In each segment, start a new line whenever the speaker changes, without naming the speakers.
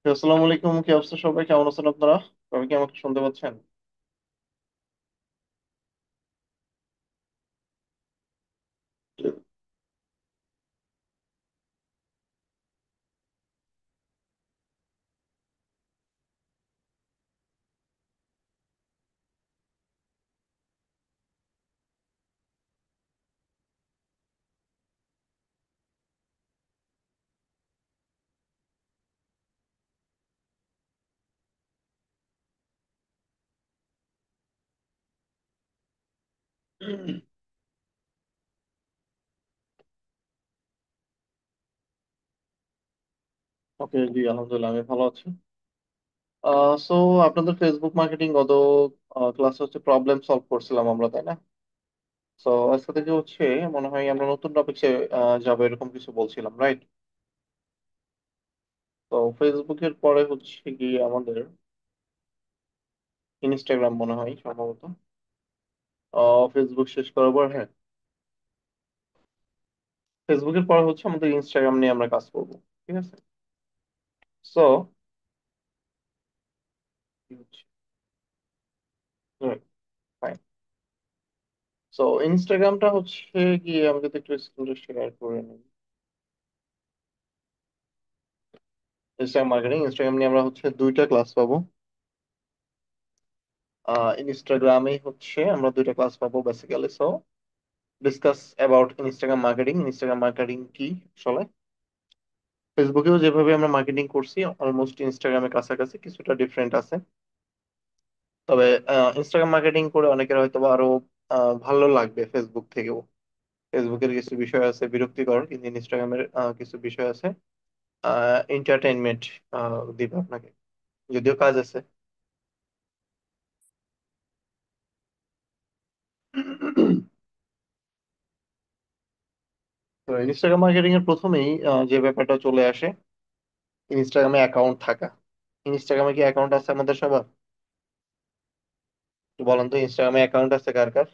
আসসালামু আলাইকুম, কি অবস্থা? সবাই কেমন আছেন আপনারা? সবাই কি আমাকে শুনতে পাচ্ছেন? ওকে, জি আলহামদুলিল্লাহ আমি ভালো আছি। সো আপনাদের ফেসবুক মার্কেটিং গত ক্লাসে হচ্ছে প্রবলেম সলভ করছিলাম আমরা, তাই না? সো আজকে থেকে হচ্ছে মনে হয় আমরা নতুন টপিকসে যাবো, এরকম কিছু বলছিলাম, রাইট? তো ফেসবুকের পরে হচ্ছে কি আমাদের ইনস্টাগ্রাম মনে হয় সম্ভবত। ফেসবুক শেষ করার পর, হ্যাঁ, ফেসবুকের পরে হচ্ছে আমাদের ইনস্টাগ্রাম নিয়ে আমরা কাজ করবো। ঠিক আছে। So fine. সো ইনস্টাগ্রামটা হচ্ছে গিয়ে আমি যদি একটু স্ক্রিনটা শেয়ার করে নিই। ইনস্টাগ্রাম মার্কেটিং, ইনস্টাগ্রাম নিয়ে আমরা হচ্ছে দুইটা ক্লাস পাবো। ইনস্টাগ্রামে হচ্ছে আমরা দুইটা ক্লাস পাবো basically. So discuss about Instagram marketing. Instagram marketing কি আসলে? ফেসবুকেও যেভাবে আমরা মার্কেটিং করছি অলমোস্ট ইনস্টাগ্রামের কাছাকাছি, কিছুটা ডিফারেন্ট আছে। তবে ইনস্টাগ্রাম মার্কেটিং করে অনেকের হয়তো বা আরো ভালো লাগবে ফেসবুক থেকেও। ফেসবুকের কিছু বিষয় আছে বিরক্তিকর, কিন্তু ইনস্টাগ্রামের কিছু বিষয় আছে এন্টারটেইনমেন্ট দিবে আপনাকে, যদিও কাজ আছে। তো ইনস্টাগ্রাম মার্কেটিং এর প্রথমেই যে ব্যাপারটা চলে আসে, ইনস্টাগ্রামে অ্যাকাউন্ট থাকা। ইনস্টাগ্রামে কি অ্যাকাউন্ট আছে আমাদের সবার? একটু বলেন তো, ইনস্টাগ্রামে অ্যাকাউন্ট আছে কার কার?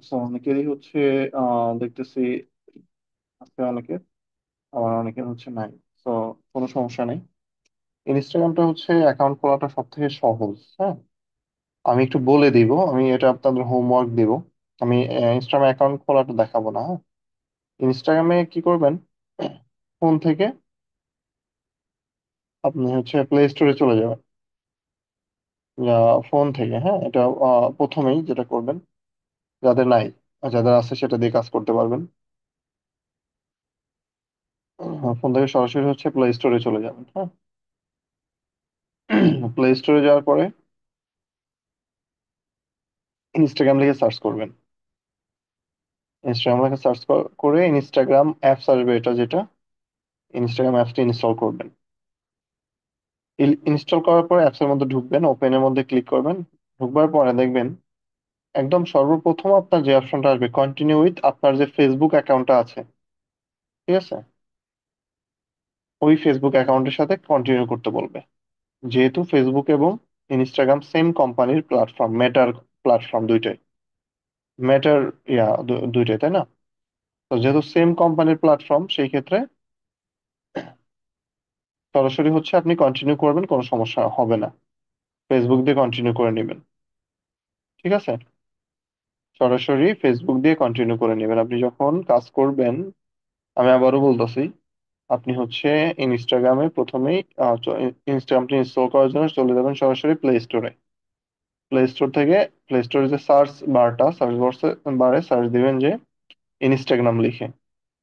So, অনেকেরই হচ্ছে দেখতেছি আছে অনেকের, আবার অনেকের হচ্ছে নাই। তো কোনো সমস্যা নেই। ইনস্টাগ্রামটা হচ্ছে অ্যাকাউন্ট খোলাটা সব থেকে সহজ, হ্যাঁ। আমি একটু বলে দিব, আমি এটা আপনাদের হোমওয়ার্ক দিব। আমি ইনস্টাগ্রাম অ্যাকাউন্ট খোলাটা দেখাবো না, হ্যাঁ। ইনস্টাগ্রামে কি করবেন, ফোন থেকে আপনি হচ্ছে প্লে স্টোরে চলে যাবেন, ফোন থেকে। হ্যাঁ, এটা প্রথমেই যেটা করবেন, যাদের নাই আর যাদের আছে সেটা দিয়ে কাজ করতে পারবেন। ফোন থেকে সরাসরি হচ্ছে প্লে স্টোরে চলে যাবেন। হ্যাঁ, প্লে স্টোরে যাওয়ার পরে ইনস্টাগ্রাম লিখে সার্চ করবেন। ইনস্টাগ্রাম লিখে সার্চ করে ইনস্টাগ্রাম অ্যাপস আসবে, এটা যেটা ইনস্টাগ্রাম অ্যাপসটি ইনস্টল করবেন। ইনস্টল করার পরে অ্যাপসের মধ্যে ঢুকবেন, ওপেনের মধ্যে ক্লিক করবেন। ঢুকবার পরে দেখবেন একদম সর্বপ্রথম আপনার যে অপশনটা আসবে, কন্টিনিউ উইথ আপনার যে ফেসবুক অ্যাকাউন্টটা আছে, ঠিক আছে, ওই ফেসবুক অ্যাকাউন্টের সাথে কন্টিনিউ করতে বলবে। যেহেতু ফেসবুক এবং ইনস্টাগ্রাম সেম কোম্পানির প্ল্যাটফর্ম, মেটার প্ল্যাটফর্ম দুইটাই, মেটার দুইটাই, তাই না? তো যেহেতু সেম কোম্পানির প্ল্যাটফর্ম, সেই ক্ষেত্রে সরাসরি হচ্ছে আপনি কন্টিনিউ করবেন, কোনো সমস্যা হবে না। ফেসবুক দিয়ে কন্টিনিউ করে নেবেন, ঠিক আছে? সরাসরি ফেসবুক দিয়ে কন্টিনিউ করে নেবেন আপনি যখন কাজ করবেন। আমি আবারও বলতেছি, আপনি হচ্ছে ইনস্টাগ্রামে প্রথমেই ইনস্টাগ্রামটি ইনস্টল করার জন্য চলে যাবেন সরাসরি প্লে স্টোরে। প্লে স্টোর থেকে প্লে স্টোরে যে সার্চ বারটা, সার্চ বারে সার্চ দিবেন যে ইনস্টাগ্রাম লিখে।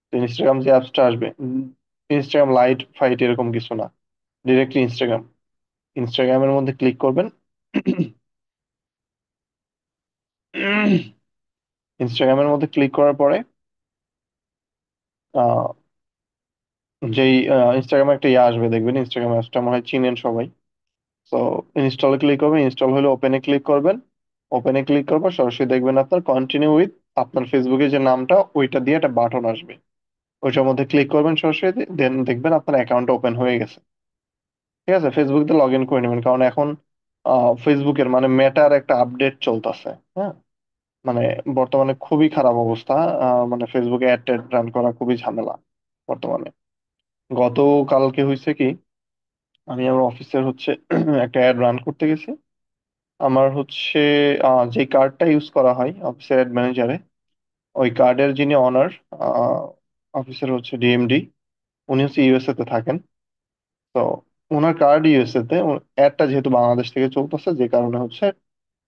তো ইনস্টাগ্রাম যে অ্যাপসটা আসবে, ইনস্টাগ্রাম লাইট ফাইট এরকম কিছু না, ডিরেক্টলি ইনস্টাগ্রাম। ইনস্টাগ্রামের মধ্যে ক্লিক করবেন। ইনস্টাগ্রামের মধ্যে ক্লিক করার পরে আহ, যেই ইনস্টাগ্রামে একটা আসবে, দেখবেন ইনস্টাগ্রাম অ্যাপসটা মনে হয় চিনেন সবাই। তো ইনস্টলে ক্লিক করবেন, ইনস্টল হলে ওপেনে ক্লিক করবেন। ওপেনে ক্লিক করবেন, সরাসরি দেখবেন আপনার কন্টিনিউ উইথ আপনার ফেসবুকের যে নামটা, ওইটা দিয়ে একটা বাটন আসবে। ওইটার মধ্যে ক্লিক করবেন সরাসরি, দেন দেখবেন আপনার অ্যাকাউন্ট ওপেন হয়ে গেছে। ঠিক আছে, ফেসবুক দিয়ে লগ ইন করে নেবেন, কারণ এখন ফেসবুকের মানে মেটার একটা আপডেট চলতেছে। হ্যাঁ, মানে বর্তমানে খুবই খারাপ অবস্থা। মানে ফেসবুকে অ্যাড ট্যাড রান করা খুবই ঝামেলা বর্তমানে। গতকালকে হয়েছে কি, আমি আমার অফিসের হচ্ছে একটা অ্যাড রান করতে গেছি। আমার হচ্ছে যে কার্ডটা ইউজ করা হয় অফিসের অ্যাড ম্যানেজারে, ওই কার্ডের যিনি অনার, অফিসের হচ্ছে ডিএমডি, উনি হচ্ছে ইউএসএ তে থাকেন। তো ওনার কার্ড ইউএসএ তে, অ্যাডটা যেহেতু বাংলাদেশ থেকে চলতেছে, যে কারণে হচ্ছে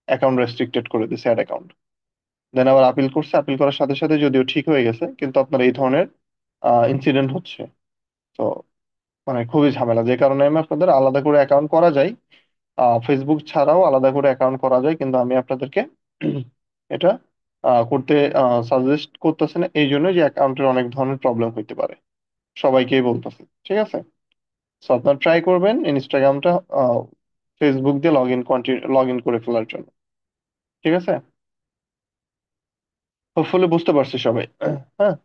অ্যাকাউন্ট রেস্ট্রিক্টেড করে দিছে, অ্যাড অ্যাকাউন্ট। দেন আবার আপিল করছে, আপিল করার সাথে সাথে যদিও ঠিক হয়ে গেছে, কিন্তু আপনার এই ধরনের ইনসিডেন্ট হচ্ছে। তো মানে খুবই ঝামেলা, যে কারণে আমি আপনাদের আলাদা করে অ্যাকাউন্ট করা যায়, ফেসবুক ছাড়াও আলাদা করে অ্যাকাউন্ট করা যায়, কিন্তু আমি আপনাদেরকে এটা করতে সাজেস্ট করতেছি না, এই জন্য যে অ্যাকাউন্টের অনেক ধরনের প্রবলেম হইতে পারে, সবাইকেই বলতেছি, ঠিক আছে? সো আপনারা ট্রাই করবেন ইনস্টাগ্রামটা ফেসবুক দিয়ে লগ ইন করে ফেলার জন্য, ঠিক আছে? হোপফুলি বুঝতে পারছি সবাই। হ্যাঁ,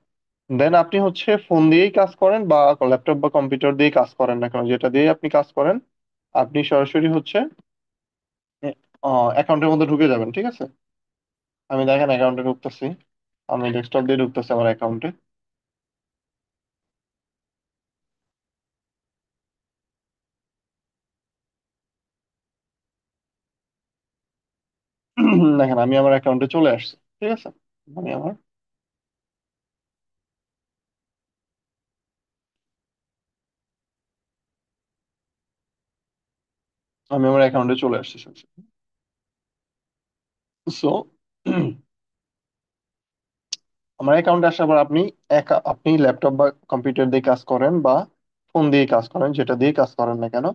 দেন আপনি হচ্ছে ফোন দিয়েই কাজ করেন বা ল্যাপটপ বা কম্পিউটার দিয়ে কাজ করেন না কেন, যেটা দিয়ে আপনি কাজ করেন, আপনি সরাসরি হচ্ছে অ্যাকাউন্টের মধ্যে ঢুকে যাবেন, ঠিক আছে? আমি দেখেন অ্যাকাউন্টে ঢুকতেছি, আমি ডেস্কটপ দিয়ে ঢুকতেছি আমার অ্যাকাউন্টে। দেখেন আমি আমার অ্যাকাউন্টে চলে আসছি, ঠিক আছে? আমি আমার আমি আমার অ্যাকাউন্টে চলে আসছি। সো আমার অ্যাকাউন্টে আসার পর আপনি ল্যাপটপ বা কম্পিউটার দিয়ে কাজ করেন বা ফোন দিয়ে কাজ করেন, যেটা দিয়ে কাজ করেন না কেন,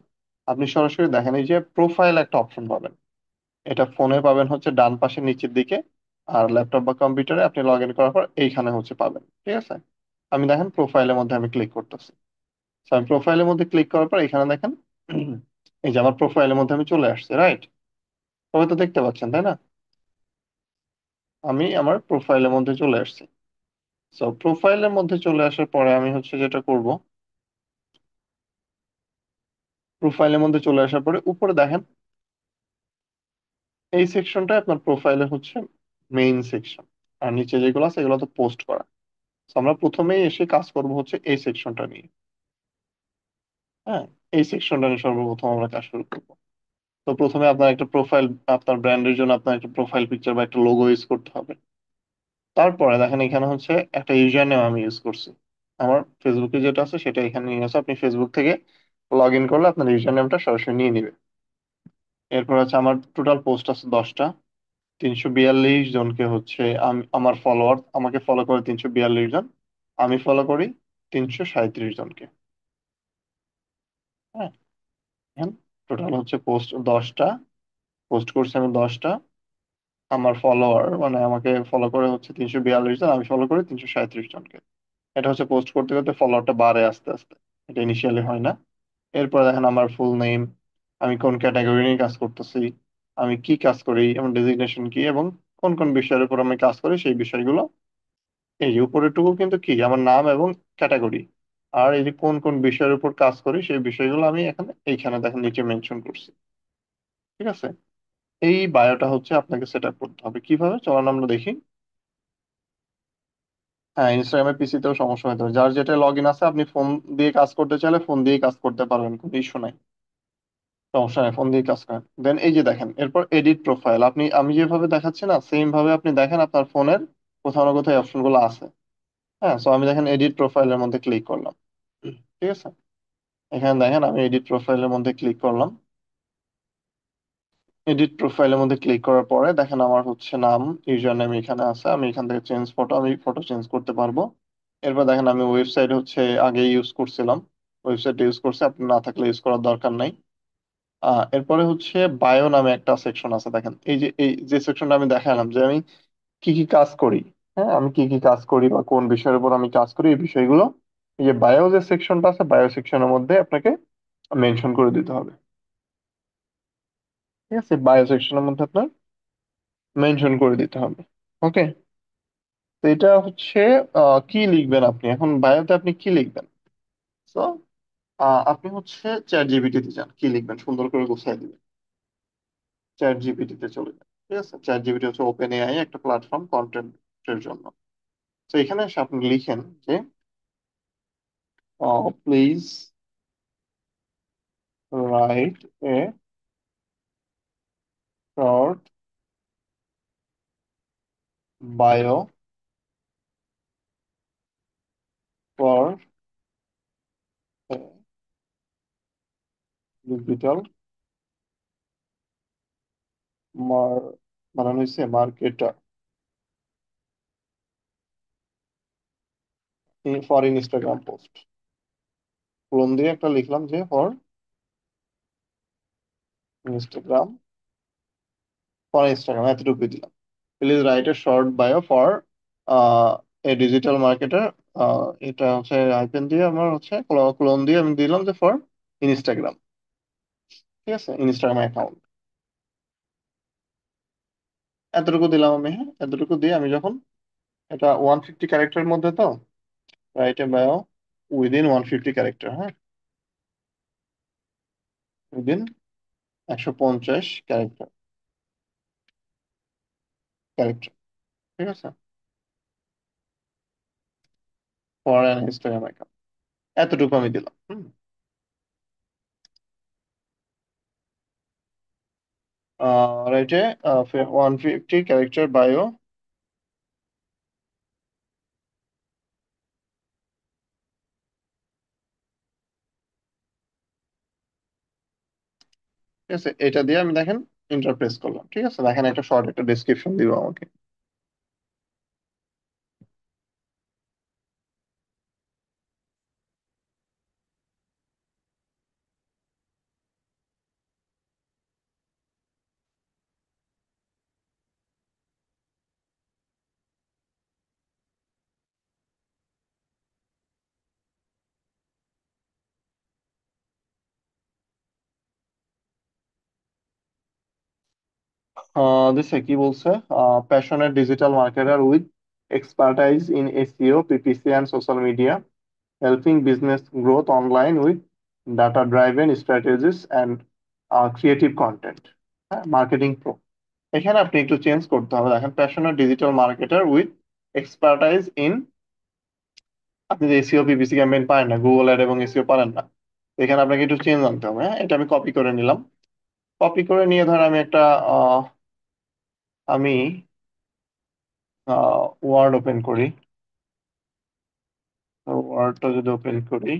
আপনি সরাসরি দেখেন এই যে প্রোফাইল একটা অপশন পাবেন। এটা ফোনে পাবেন হচ্ছে ডান পাশের নিচের দিকে, আর ল্যাপটপ বা কম্পিউটারে আপনি লগ ইন করার পর এইখানে হচ্ছে পাবেন, ঠিক আছে? আমি দেখেন প্রোফাইলের মধ্যে আমি ক্লিক করতেছি। So, আমি প্রোফাইলের মধ্যে ক্লিক করার পর এখানে দেখেন এই যে আমার প্রোফাইলের মধ্যে আমি চলে আসছি, রাইট? সবাই তো দেখতে পাচ্ছেন, তাই না? আমি আমার প্রোফাইলের মধ্যে চলে আসছি। সো প্রোফাইলের মধ্যে চলে আসার পরে আমি হচ্ছে যেটা করব, প্রোফাইলের মধ্যে চলে আসার পরে উপরে দেখেন এই সেকশনটা আপনার প্রোফাইলে হচ্ছে মেইন সেকশন, আর নিচে যেগুলো আছে এগুলো তো পোস্ট করা। So, আমরা প্রথমেই এসে কাজ করব হচ্ছে এই সেকশনটা নিয়ে। হ্যাঁ, এই সেকশনটা নিয়ে সর্বপ্রথম আমরা কাজ শুরু করবো। তো প্রথমে আপনার একটা প্রোফাইল, আপনার ব্র্যান্ডের জন্য আপনার একটা প্রোফাইল পিকচার বা একটা লোগো ইউজ করতে হবে। তারপরে দেখেন এখানে হচ্ছে একটা ইউজার নেম আমি ইউজ করছি। আমার ফেসবুকে যেটা আছে সেটা এখানে নিয়ে আছে, আপনি ফেসবুক থেকে লগ ইন করলে আপনার ইউজার নেমটা সরাসরি নিয়ে নিবে। এরপর হচ্ছে আমার টোটাল পোস্ট আছে 10টা। 342 জনকে হচ্ছে আমার ফলোয়ার, আমাকে ফলো করে 342 জন, আমি ফলো করি 337 জনকে। হ্যাঁ, টোটাল হচ্ছে পোস্ট 10টা, পোস্ট করছি আমি 10টা। আমার ফলোয়ার মানে আমাকে ফলো করে হচ্ছে 342 জন, আমি ফলো করি 337 জনকে। এটা হচ্ছে পোস্ট করতে করতে ফলোয়ারটা বাড়ে আস্তে আস্তে, এটা ইনিশিয়ালি হয় না। এরপর দেখেন আমার ফুল নেম, আমি কোন ক্যাটাগরি নিয়ে কাজ করতেছি, আমি কি কাজ করি, আমার ডেজিগনেশন কি, এবং কোন কোন বিষয়ের উপর আমি কাজ করি সেই বিষয়গুলো। এই যে উপরেরটুকু কিন্তু কি আমার নাম এবং ক্যাটাগরি। আর এই যে কোন কোন বিষয়ের উপর কাজ করি সেই বিষয়গুলো আমি এখানে এইখানে দেখেন নিচে মেনশন করছি। ঠিক আছে, এই বায়োটা হচ্ছে আপনাকে সেট আপ করতে হবে কিভাবে, চলুন আমরা দেখি। হ্যাঁ, ইনস্টাগ্রামে পিসিতেও সমস্যা হতে পারে, যার যেটা লগ ইন আছে আপনি ফোন দিয়ে কাজ করতে চাইলে ফোন দিয়ে কাজ করতে পারবেন, কোনো ইস্যু নাই। সমস্যা নেই, ফোন দিয়ে কাজ করেন। দেন এই যে দেখেন এরপর এডিট প্রোফাইল, আপনি আমি যেভাবে দেখাচ্ছি না সেম ভাবে আপনি দেখেন আপনার ফোনের কোথাও না কোথাও অপশন গুলো আছে। হ্যাঁ, সো আমি দেখেন এডিট প্রোফাইলের মধ্যে ক্লিক করলাম। ঠিক আছে, এখানে দেখেন আমি এডিট প্রোফাইলের মধ্যে ক্লিক করলাম। এডিট প্রোফাইলের মধ্যে ক্লিক করার পরে দেখেন আমার হচ্ছে নাম, ইউজার নেম এখানে আছে, আমি এখান থেকে চেঞ্জ ফটো, আমি ফটো চেঞ্জ করতে পারবো। এরপর দেখেন আমি ওয়েবসাইট হচ্ছে আগে ইউজ করছিলাম, ওয়েবসাইট ইউজ করছি, আপনি না থাকলে ইউজ করার দরকার নাই। এরপরে হচ্ছে বায়ো নামে একটা সেকশন আছে, দেখেন এই যে সেকশনটা আমি দেখালাম যে আমি কি কি কাজ করি। হ্যাঁ, আমি কি কি কাজ করি বা কোন বিষয়ের উপর আমি কাজ করি এই বিষয়গুলো এই যে বায়ো যে সেকশনটা আছে বায়ো সেকশনের মধ্যে আপনাকে মেনশন করে দিতে হবে। ঠিক আছে, বায়ো সেকশনের মধ্যে আপনার মেনশন করে দিতে হবে। ওকে, তো এটা হচ্ছে কি লিখবেন আপনি এখন বায়োতে, আপনি কি লিখবেন? তো আপনি হচ্ছে চ্যাট জিপিটিতে যান, কি লিখবেন সুন্দর করে গুছিয়ে দিবেন। চ্যাট জিপিটিতে চলে যান। ঠিক আছে, চ্যাট জিপিটি হচ্ছে ওপেন এআই একটা প্ল্যাটফর্ম কন্টেন্টের জন্য। তো এখানে এসে আপনি লিখেন যে please write a short bio for digital মার বানানো হয়েছে marketer for Instagram post, colon দিয়ে একটা লিখলাম যে ফর ইনস্টাগ্রাম, ফর ইনস্টাগ্রাম এতটুকু দিলাম। Please write a short bio for a digital marketer. এটা হচ্ছে আইপেন দিয়ে আমার হচ্ছে ক্লোন দিয়ে আমি দিলাম যে ফর ইনস্টাগ্রাম। ঠিক আছে, ইনস্টাগ্রাম অ্যাকাউন্ট এতটুকু দিলাম আমি। হ্যাঁ, এতটুকু দিয়ে আমি যখন, এটা 150 ক্যারেক্টারের মধ্যে, তো write a bio within 150 character. হ্যাঁ, উইদিন 150 ক্যারেক্টার। ক্যারেক্টার, ঠিক আছে, ফর অ্যান ইনস্টাগ্রাম অ্যাকাউন্ট এতটুকু আমি দিলাম। Write a 150 character bio. ঠিক আছে, এটা দিয়ে আমি দেখেন ইন্টারপ্রেস করলাম। ঠিক আছে, দেখেন একটা শর্ট একটা ডেসক্রিপশন দিব আমাকে। দিছে কি বলছে, passionate digital marketer with expertise in SEO PPC and social media, helping business growth online with data driven strategies and creative content. হ্যাঁ, মার্কেটিং প্রো, এখানে আপনি একটু চেঞ্জ করতে হবে। দেখেন passionate digital marketer with expertise in, আপনি যে SEO PPC campaign পারেন না, গুগল অ্যাড এবং এসইও পারেন না, এখানে আপনাকে একটু চেঞ্জ আনতে হবে। হ্যাঁ, এটা আমি কপি করে নিলাম। কপি করে নিয়ে ধর আমি একটা আমি ওয়ার্ড ওপেন করি। ওয়ার্ডটা যদি ওপেন করি,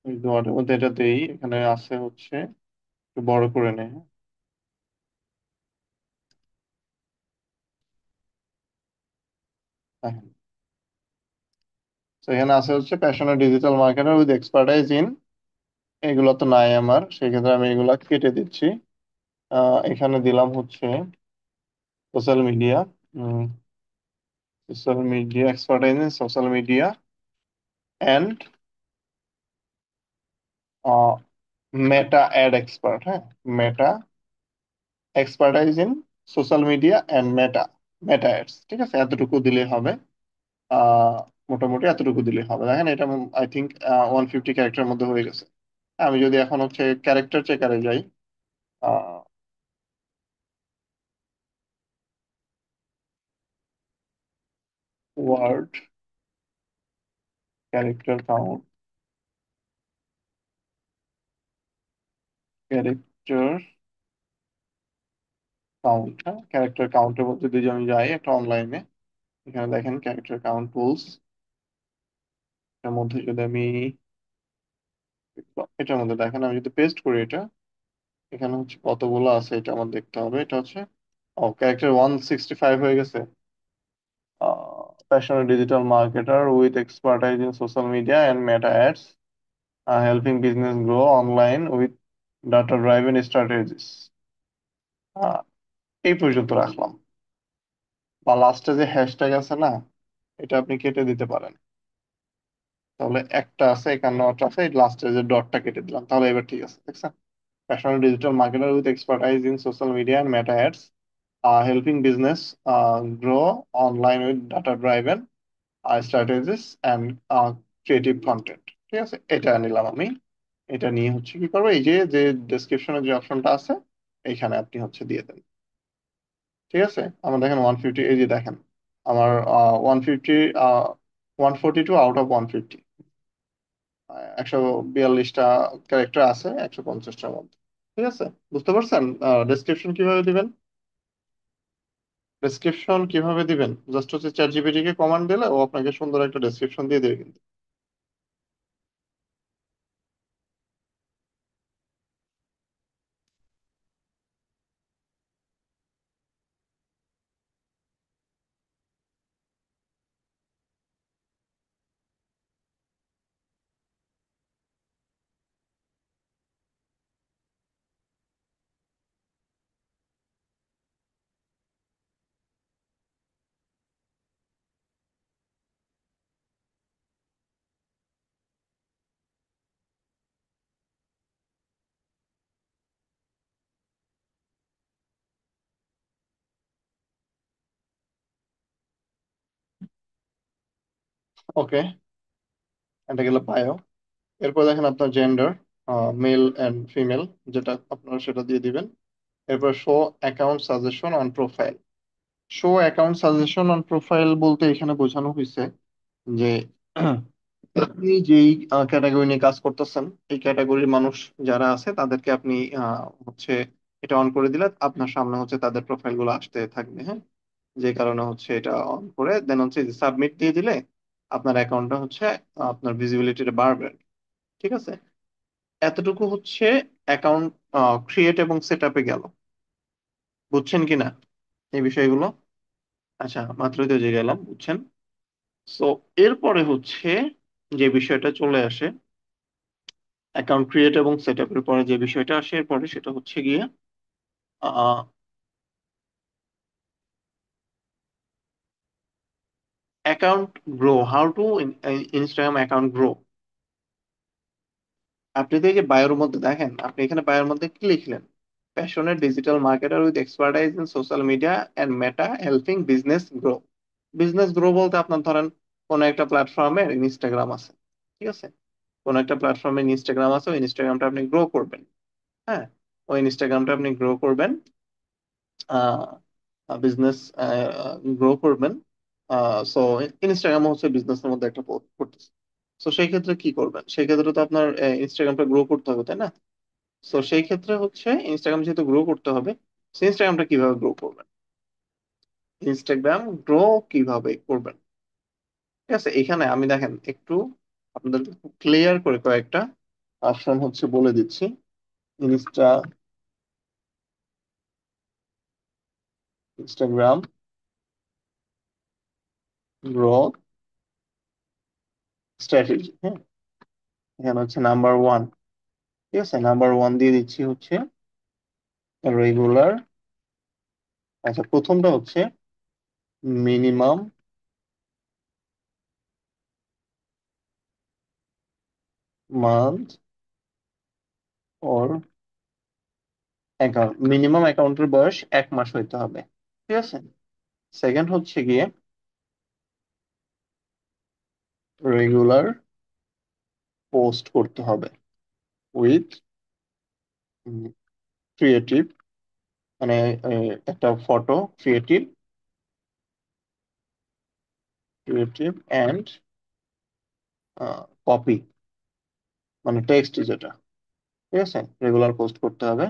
এই ওয়ার্ডের মধ্যে এটা দেই, এখানে আছে হচ্ছে, একটু বড় করে নে, হ্যাঁ? দেখেন। তো এখানে আছে হচ্ছে passionate digital marketer with expertise in, এগুলো তো নাই আমার, সেক্ষেত্রে আমি এগুলা কেটে দিচ্ছি। এখানে দিলাম হচ্ছে social media, social media expertise in social media and Meta ad expert, হ্যাঁ, Meta expertise in social media and Meta ads, ঠিক আছে, এতটুকু দিলে হবে। আহ মোটামুটি এতটুকু দিলে হবে। দেখেন এটা আই থিঙ্ক 150 ক্যারেক্টার মধ্যে হয়ে গেছে। আমি যদি এখন হচ্ছে ক্যারেক্টার চেকারে যাই, word character count, character count, হ্যাঁ, ক্যারেক্টার কাউন্টের মধ্যে যদি আমি যাই একটা অনলাইনে, এখানে দেখেন ক্যারেক্টার কাউন্ট টুলস, এর মধ্যে যদি আমি, এটার মধ্যে দেখেন আমি যদি পেস্ট করি এটা, এখানে হচ্ছে কতগুলো আছে এটা আমার দেখতে হবে। এটা হচ্ছে, ও, ক্যারেক্টার 165 হয়ে গেছে। Passionate digital marketer with expertise in social media and meta ads, helping business grow online with data-driven strategies. আহ, এই পর্যন্ত রাখলাম। বা লাস্টে যে হ্যাশট্যাগ আছে না, এটা আপনি কেটে দিতে পারেন। তাহলে একটা আছে, 51টা আছে, লাস্টে যে ডটটা কেটে দিলাম, তাহলে এবার ঠিক আছে, দেখছেন? Passionate digital marketer with expertise in social media and meta ads, helping business grow online with data-driven strategies and creative content, ঠিক আছে, এটা নিলাম আমি। এটা নিয়ে হচ্ছে কি করবো, এই যে যে ডেসক্রিপশনের যে অপশনটা আছে, এইখানে আপনি হচ্ছে দিয়ে দেন। ঠিক আছে, আমার দেখেন 150, এই যে দেখেন আমার 150, 142 আউট অফ 150, 142টা ক্যারেক্টার আছে 150টার মধ্যে। ঠিক আছে, বুঝতে পারছেন ডেসক্রিপশন কিভাবে দিবেন? ডেসক্রিপশন কিভাবে দিবেন, জাস্ট হচ্ছে চ্যাট জিপিটি কে কমান্ড দিলে ও আপনাকে সুন্দর একটা ডেসক্রিপশন দিয়ে দেবে কিন্তু। ওকে, এটা গেল বায়ো। এরপর দেখেন আপনার জেন্ডার, মেল অ্যান্ড ফিমেল, যেটা আপনারা সেটা দিয়ে দিবেন। এরপর show account suggestion on profile. Show account suggestion on profile বলতে এখানে বোঝানো হয়েছে যে আপনি যেই ক্যাটাগরি নিয়ে কাজ করতেছেন, এই ক্যাটাগরির মানুষ যারা আছে তাদেরকে আপনি হচ্ছে এটা অন করে দিলে আপনার সামনে হচ্ছে তাদের প্রোফাইল গুলো আসতে থাকবে, হ্যাঁ। যে কারণে হচ্ছে এটা অন করে দেন হচ্ছে সাবমিট দিয়ে দিলে আপনার অ্যাকাউন্টটা হচ্ছে আপনার ভিজিবিলিটিটা বাড়বে। ঠিক আছে, এতটুকু হচ্ছে অ্যাকাউন্ট ক্রিয়েট এবং সেট আপে গেল। বুঝছেন কিনা এই বিষয়গুলো? আচ্ছা, মাত্রই তো যে গেলাম, বুঝছেন। সো এরপরে হচ্ছে যে বিষয়টা চলে আসে, অ্যাকাউন্ট ক্রিয়েট এবং সেট আপের পরে যে বিষয়টা আসে এরপরে, সেটা হচ্ছে গিয়ে account grow, how to Instagram account grow. আপনি তো এই যে বায়োর মধ্যে দেখেন, আপনি এখানে বায়োর মধ্যে কি লিখলেন? Passionate digital marketer with expertise in social media and meta helping business grow. Business grow বলতে আপনার ধরেন কোন একটা প্ল্যাটফর্মে ইনস্টাগ্রাম আছে, ঠিক আছে, কোন একটা প্ল্যাটফর্মে ইনস্টাগ্রাম আছে, ওই ইনস্টাগ্রামটা আপনি গ্রো করবেন, হ্যাঁ, ওই ইনস্টাগ্রামটা আপনি গ্রো করবেন, বিজনেস গ্রো করবেন। সো ইনস্টাগ্রাম হচ্ছে বিজনেসের মধ্যে একটা করতেছে। তো সেই ক্ষেত্রে কি করবেন? সেই ক্ষেত্রে তো আপনার ইনস্টাগ্রামটা গ্রো করতে হবে, তাই না? তো সেই ক্ষেত্রে হচ্ছে ইনস্টাগ্রাম যেহেতু গ্রো করতে হবে, ইনস্টাগ্রামটা কিভাবে গ্রো করবেন, ইনস্টাগ্রাম গ্রো কিভাবে করবেন, ঠিক আছে। এখানে আমি দেখেন একটু আপনাদেরকে ক্লিয়ার করে কয়েকটা অপশন হচ্ছে বলে দিচ্ছি। ইনস্টা ইনস্টাগ্রাম গ্রোথ স্ট্র্যাটেজি, হ্যাঁ। এখানে হচ্ছে নাম্বার 1, ঠিক আছে, নাম্বার 1 দিয়ে দিচ্ছি হচ্ছে রেগুলার। আচ্ছা, প্রথমটা হচ্ছে মিনিমাম মান্থ ওর অ্যাকাউন্ট, মিনিমাম অ্যাকাউন্টের বয়স 1 মাস হইতে হবে, ঠিক আছে। সেকেন্ড হচ্ছে গিয়ে রেগুলার পোস্ট করতে হবে উইথ ক্রিয়েটিভ, মানে একটা photo, creative creative and copy, মানে টেক্সট যেটা, ঠিক আছে। রেগুলার পোস্ট করতে হবে,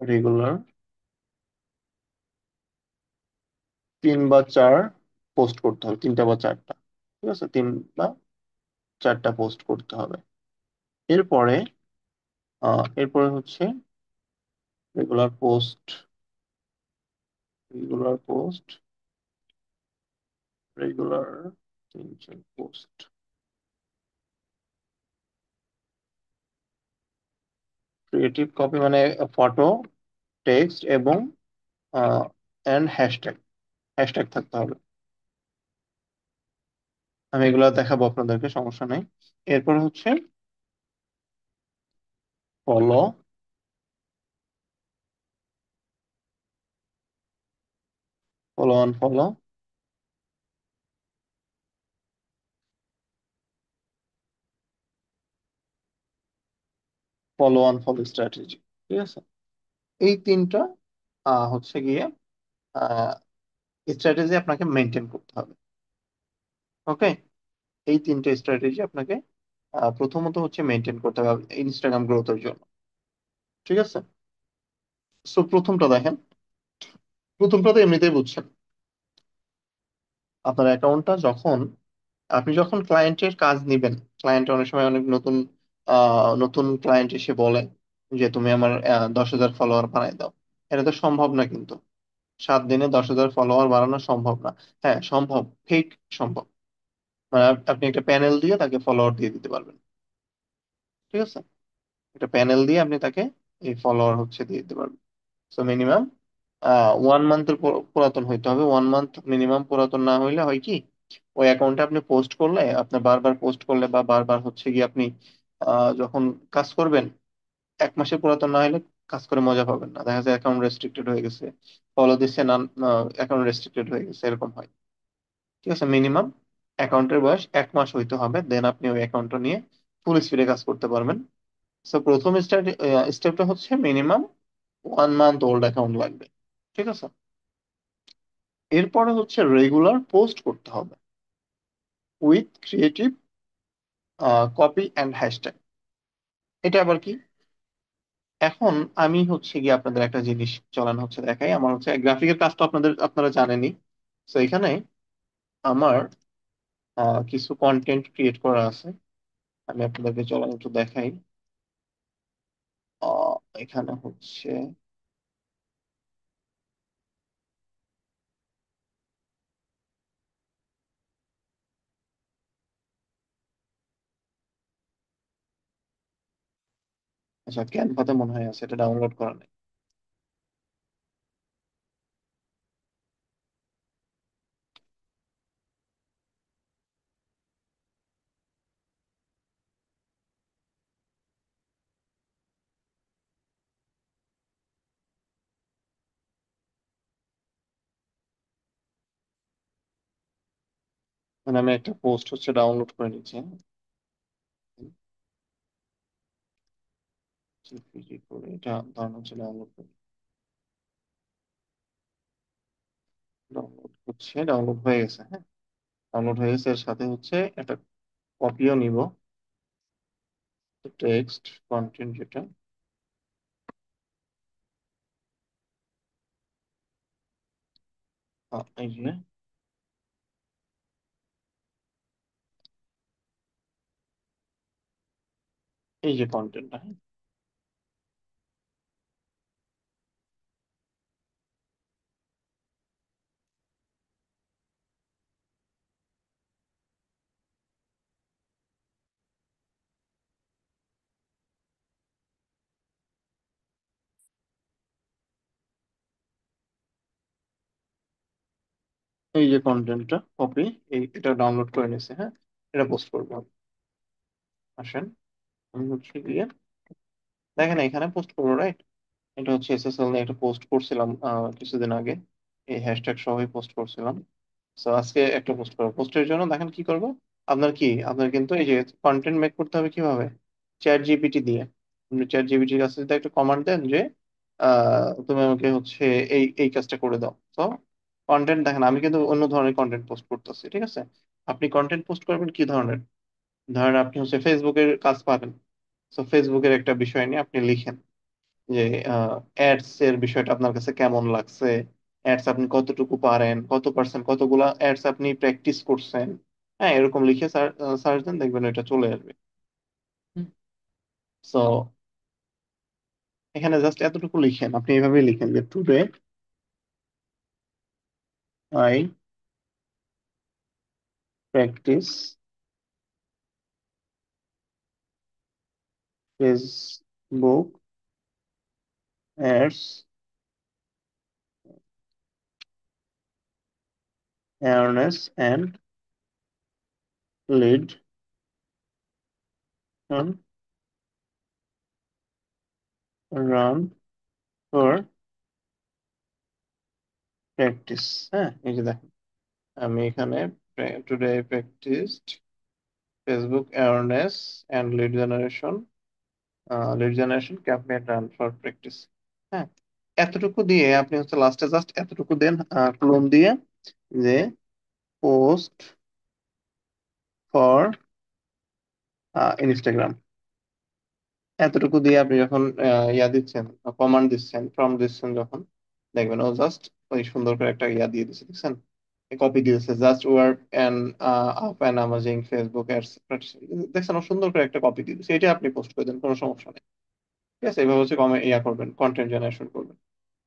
রেগুলার 3 বা 4 পোস্ট করতে হবে, 3টা বা 4টা, ঠিক আছে, 3 বা 4টা পোস্ট করতে হবে। এরপরে এরপরে হচ্ছে regular post, regular post, regular 3 4 post, creative copy মানে ফটো, টেক্সট এবং এন্ড হ্যাশট্যাগ, হ্যাশট্যাগ থাকতে হবে। আমি এগুলো দেখাবো আপনাদেরকে, সমস্যা নেই। এরপর হচ্ছে follow, follow on follow, follow on follow strategy, ঠিক আছে। এই 3টা হচ্ছে গিয়ে স্ট্র্যাটেজি আপনাকে মেনটেন করতে হবে। ওকে, এই 3টে স্ট্র্যাটেজি আপনাকে প্রথমত হচ্ছে মেনটেন করতে হবে ইনস্টাগ্রাম গ্রোথের জন্য, ঠিক আছে। সো প্রথমটা দেখেন, প্রথমটা তো এমনিতেই বুঝছেন। আপনার অ্যাকাউন্টটা যখন, আপনি যখন ক্লায়েন্টের কাজ নিবেন, ক্লায়েন্ট অনেক সময় অনেক নতুন নতুন ক্লায়েন্ট এসে বলে যে তুমি আমার 10,000 ফলোয়ার বানাই দাও। এটা তো সম্ভব না কিন্তু, 7 দিনে 10,000 ফলোয়ার বাড়ানো সম্ভব না। হ্যাঁ সম্ভব, ফেক সম্ভব। মানে আপনি একটা প্যানেল দিয়ে তাকে ফলোয়ার দিয়ে দিতে পারবেন, ঠিক আছে। একটা প্যানেল দিয়ে আপনি তাকে এই ফলোয়ার হচ্ছে দিয়ে দিতে পারবেন। সো মিনিমাম 1 মান্থের পুরাতন হইতে হবে। 1 মান্থ মিনিমাম পুরাতন না হইলে হয় কি, ওই অ্যাকাউন্টে আপনি পোস্ট করলে, আপনি বারবার পোস্ট করলে বা বারবার হচ্ছে কি আপনি যখন কাজ করবেন, 1 মাসের পুরাতন না হলে কাজ করে মজা পাবেন না, দেখা যায় অ্যাকাউন্ট রেস্ট্রিক্টেড হয়ে গেছে, ফলো দিচ্ছে না, অ্যাকাউন্ট রেস্ট্রিক্টেড হয়ে গেছে, এরকম হয়। ঠিক আছে, মিনিমাম অ্যাকাউন্টের বয়স 1 মাস হইতে হবে, দেন আপনি ওই অ্যাকাউন্টটা নিয়ে ফুল স্পিডে কাজ করতে পারবেন। সো প্রথম স্টেপটা হচ্ছে মিনিমাম 1 মান্থ ওল্ড অ্যাকাউন্ট লাগবে, ঠিক আছে। এরপরে হচ্ছে রেগুলার পোস্ট করতে হবে with creative copy and hashtag. এটা আবার কি? এখন আমি হচ্ছে গিয়ে আপনাদের একটা জিনিস চলানো হচ্ছে দেখাই। আমার হচ্ছে গ্রাফিকের কাজ তো আপনারা জানেনই। তো এখানে আমার কিছু কন্টেন্ট ক্রিয়েট করা আছে, আমি আপনাদেরকে চলানো একটু দেখাই। এখানে হচ্ছে, আচ্ছা ক্যানভাতে মনে হয় আছে, এটা ডাউনলোড করা নেই। মানে আমি একটা পোস্ট হচ্ছে ডাউনলোড করে নিচ্ছি, হ্যাঁ। জিপিজি করে এটা ধরুন হচ্ছে ডাউনলোড করে, ডাউনলোড হচ্ছে, ডাউনলোড হয়ে গেছে, হ্যাঁ। ডাউনলোড হয়ে গেছে, এর সাথে হচ্ছে একটা কপিও নিব, টেক্সট কন্টেন্ট যেটা, এই যে এই যে কন্টেন্টটা, এই যে কন্টেন্টটা কপি, এটা ডাউনলোড করে নিছে, হ্যাঁ, এটা পোস্ট করবো। আসেন, আমি হচ্ছে গিয়ে দেখেন এখানে পোস্ট করবো, রাইট? এটা হচ্ছে এসএসএল নিয়ে একটা পোস্ট করছিলাম কিছুদিন আগে, এই হ্যাশট্যাগ সহই পোস্ট করছিলাম। তো আজকে একটা পোস্ট করবো। পোস্টের জন্য দেখেন কি করব, আপনার কিন্তু এই যে কন্টেন্ট মেক করতে হবে কিভাবে, চ্যাট জিপিটি দিয়ে। আপনি চ্যাট জিপিটির কাছে যদি একটা কমান্ড দেন যে তুমি আমাকে হচ্ছে এই এই কাজটা করে দাও, তো কন্টেন্ট দেখেন আমি কিন্তু অন্য ধরনের কন্টেন্ট পোস্ট করতেছি, ঠিক আছে? আপনি কন্টেন্ট পোস্ট করবেন কি ধরনের, ধরেন আপনি হচ্ছে ফেসবুকের কাজ পাবেন, তো ফেসবুকের একটা বিষয় নিয়ে আপনি লিখেন যে অ্যাডস এর বিষয়টা আপনার কাছে কেমন লাগছে, অ্যাডস আপনি কতটুকু পারেন, কত পার্সেন্ট কতগুলা অ্যাডস আপনি প্র্যাকটিস করছেন, হ্যাঁ, এরকম লিখে সার্চ দেন, দেখবেন এটা চলে আসবে। সো এখানে জাস্ট এতটুকু লিখেন, আপনি এইভাবে লিখেন যে today I practice Facebook ads awareness and lead on run for practice. হ্যাঁ, এই যে দেখেন আমি এখানে today practised Facebook awareness and lead generation campaign run for practice. হ্যাঁ, এতটুকু দিয়ে আপনি হচ্ছে লাস্টে জাস্ট এতটুকু দেন, ক্লোন দিয়ে, যে পোস্ট ফর ইনস্টাগ্রাম। এতটুকু দিয়ে আপনি যখন ইয়া দিচ্ছেন, কমান্ড দিচ্ছেন, প্রম্পট দিচ্ছেন, যখন দেখবেন ও জাস্ট ওই সুন্দর করে একটা ইয়া দিয়ে দিচ্ছে, দেখছেন? কপি দিয়েছে, just work and up and আমাজিং Facebook ads, দেখছেন ও সুন্দর করে একটা কপি দিয়ে দিচ্ছে, এটা আপনি পোস্ট করে দেন, কোনো সমস্যা নেই। ঠিক আছে, এভাবে হচ্ছে ইয়া করবেন, কন্টেন্ট জেনারেশন করবেন।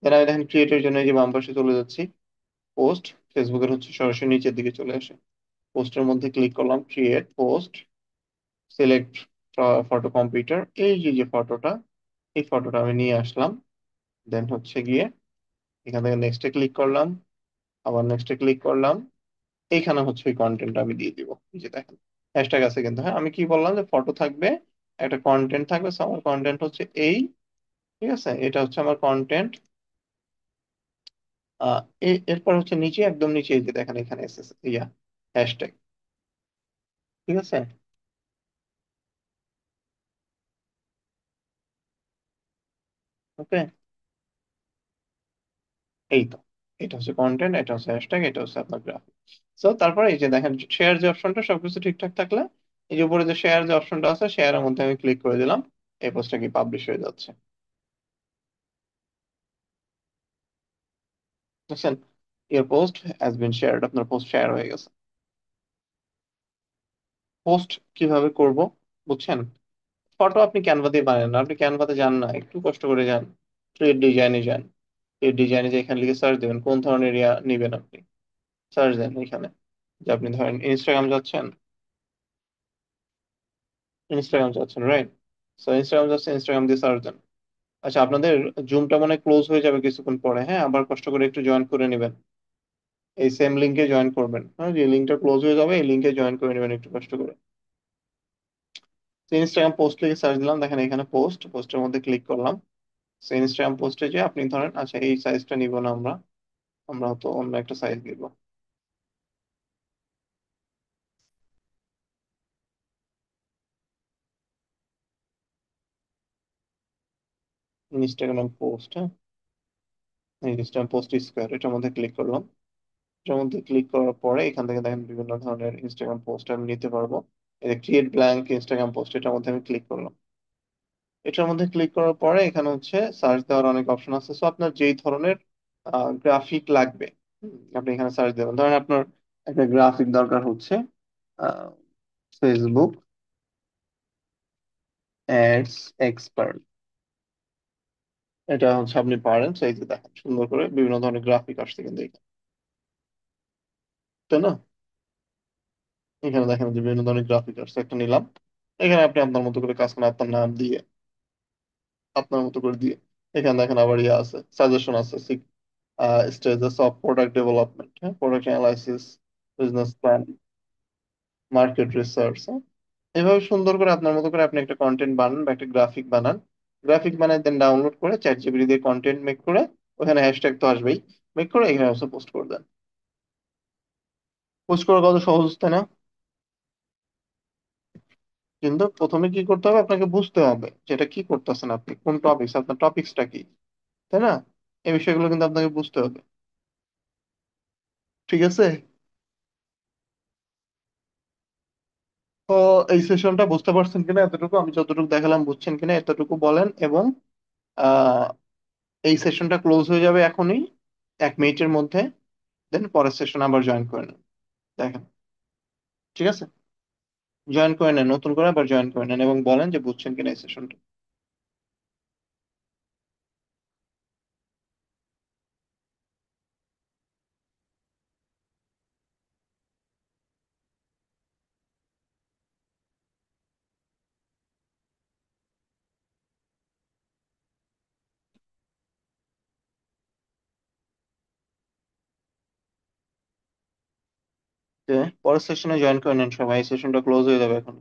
দেন আমি দেখেন ক্রিয়েটের জন্য এই যে বাম পাশে চলে যাচ্ছি, পোস্ট, ফেসবুকের হচ্ছে সরাসরি নিচের দিকে চলে আসে, পোস্টের মধ্যে ক্লিক করলাম, create post, select photo computer, এই যে যে ফটোটা, এই ফটোটা আমি নিয়ে আসলাম। দেন হচ্ছে গিয়ে এখান থেকে নেক্সটে ক্লিক করলাম, আবার নেক্সটে ক্লিক করলাম, এইখানে হচ্ছে ওই কন্টেন্ট আমি দিয়ে দিব। এই যে দেখেন হ্যাশট্যাগ আছে কিন্তু, হ্যাঁ, আমি কি বললাম যে ফটো থাকবে, একটা কন্টেন্ট থাকবে, so আমার কন্টেন্ট হচ্ছে এই, ঠিক আছে, এটা হচ্ছে আমার কন্টেন্ট। আহ এরপর হচ্ছে নিচে, একদম নিচে এই যে দেখেন এখানে এসেছে ইয়া হ্যাশট্যাগ, ঠিক আছে? ওকে, এই তো, এটা হচ্ছে কন্টেন্ট, এটা হচ্ছে হ্যাশট্যাগ, এটা হচ্ছে আপনার গ্রাফিক। সো তারপরে এই যে দেখেন শেয়ার যে অপশনটা, সবকিছু ঠিকঠাক থাকলে এই যে উপরে যে শেয়ার যে অপশনটা আছে, শেয়ারের মধ্যে আমি ক্লিক করে দিলাম, এই পোস্টটা কি পাবলিশ হয়ে যাচ্ছে, বুঝছেন? Your post has been shared, আপনার পোস্ট শেয়ার হয়ে গেছে। পোস্ট কিভাবে করব, বুঝছেন? ফটো আপনি ক্যানভা দিয়ে বানান না, আপনি ক্যানভাতে যান না, একটু কষ্ট করে যান, ক্রিয়েট ডিজাইনে যান। ক্রিয়েট ডিজাইনে যে এখানে লিখে সার্চ দেবেন কোন ধরনের ইয়া নিবেন আপনি, সার্চ দেন এখানে, যে আপনি ধরেন ইনস্টাগ্রাম যাচ্ছেন, ইনস্টাগ্রাম যাচ্ছেন, রাইট? সো ইনস্টাগ্রাম যাচ্ছেন, ইনস্টাগ্রাম দিয়ে সার্চ দেন। আচ্ছা, আপনাদের জুমটা মনে ক্লোজ হয়ে যাবে কিছুক্ষণ পরে, হ্যাঁ, আবার কষ্ট করে একটু জয়েন করে নেবেন, এই সেম লিঙ্কে জয়েন করবেন, হ্যাঁ, যে লিঙ্কটা ক্লোজ হয়ে যাবে এই লিঙ্কে জয়েন করে নেবেন একটু কষ্ট করে। তো ইনস্টাগ্রাম পোস্ট লিখে সার্চ দিলাম, দেখেন এখানে পোস্ট, পোস্টের মধ্যে ক্লিক করলাম। তো ইনস্টাগ্রাম পোস্টে যে আপনি ধরেন, আচ্ছা এই সাইজটা নিব না আমরা, আমরা তো অন্য একটা সাইজ দিব। ইনস্টাগ্রাম পোস্ট, হ্যাঁ, ইনস্টাগ্রাম পোস্ট স্কোয়ার, এটার মধ্যে ক্লিক করলাম। এটার মধ্যে ক্লিক করার পরে এখান থেকে দেখেন বিভিন্ন ধরনের ইনস্টাগ্রাম পোস্ট আমি নিতে পারবো। এই ক্রিয়েট ব্ল্যাঙ্ক ইনস্টাগ্রাম পোস্ট, এটার মধ্যে আমি ক্লিক করলাম। এটার মধ্যে ক্লিক করার পরে এখানে হচ্ছে সার্চ দেওয়ার অনেক অপশন আছে, সো আপনার যেই ধরনের গ্রাফিক লাগবে, আপনি এখানে সার্চ দেবেন, ধরেন আপনার একটা গ্রাফিক দরকার হচ্ছে, ফেসবুক অ্যাডস এক্সপার্ট, এটা হচ্ছে আপনি পারেন, সেই যে দেখেন সুন্দর করে বিভিন্ন ধরনের গ্রাফিক আসছে কিন্তু এখানে, তাই না? এখানে দেখেন যে বিভিন্ন ধরনের গ্রাফিক আসছে, একটা নিলাম। এখানে আপনি আপনার মতো করে কাজ করেন, আপনার নাম দিয়ে, আপনার মতো করে দিয়ে। এখানে দেখেন আবার ইয়ে আছে, সাজেশন আছে, স্টেজেস অফ প্রোডাক্ট ডেভেলপমেন্ট, হ্যাঁ, product analysis, business plan, market research. এভাবে সুন্দর করে আপনার মতো করে আপনি একটা কন্টেন্ট বানান বা একটা গ্রাফিক বানান। গ্রাফিক বানায় দেন ডাউনলোড করে চ্যাট জিপিটি দিয়ে কন্টেন্ট মেক করে, ওখানে হ্যাশট্যাগ তো আসবেই, মেক করে এখানে পোস্ট করে দেন। পোস্ট করা কত সহজ, তাই না? কিন্তু প্রথমে কি করতে হবে, আপনাকে বুঝতে হবে যেটা কি করতেছেন, আপনি কোন টপিকস, আপনার টপিকসটা কি, তাই না? এই বিষয়গুলো কিন্তু আপনাকে বুঝতে হবে। ঠিক আছে? তো এই সেশনটা বুঝতে পারছেন কিনা, এতটুকু আমি যতটুকু দেখালাম বুঝছেন কিনা এতটুকু বলেন, এবং আহ, এই সেশনটা ক্লোজ হয়ে যাবে এখনই, 1 মিনিটের মধ্যে। দেন পরের সেশন আবার জয়েন করে নেন, দেখেন। ঠিক আছে? জয়েন করে নেন, নতুন করে আবার জয়েন করে নেন এবং বলেন যে বুঝছেন কিনা এই সেশনটা। পরের সেশনে জয়েন করে নেন সবাই, এই সেশনটা ক্লোজ হয়ে যাবে এখন।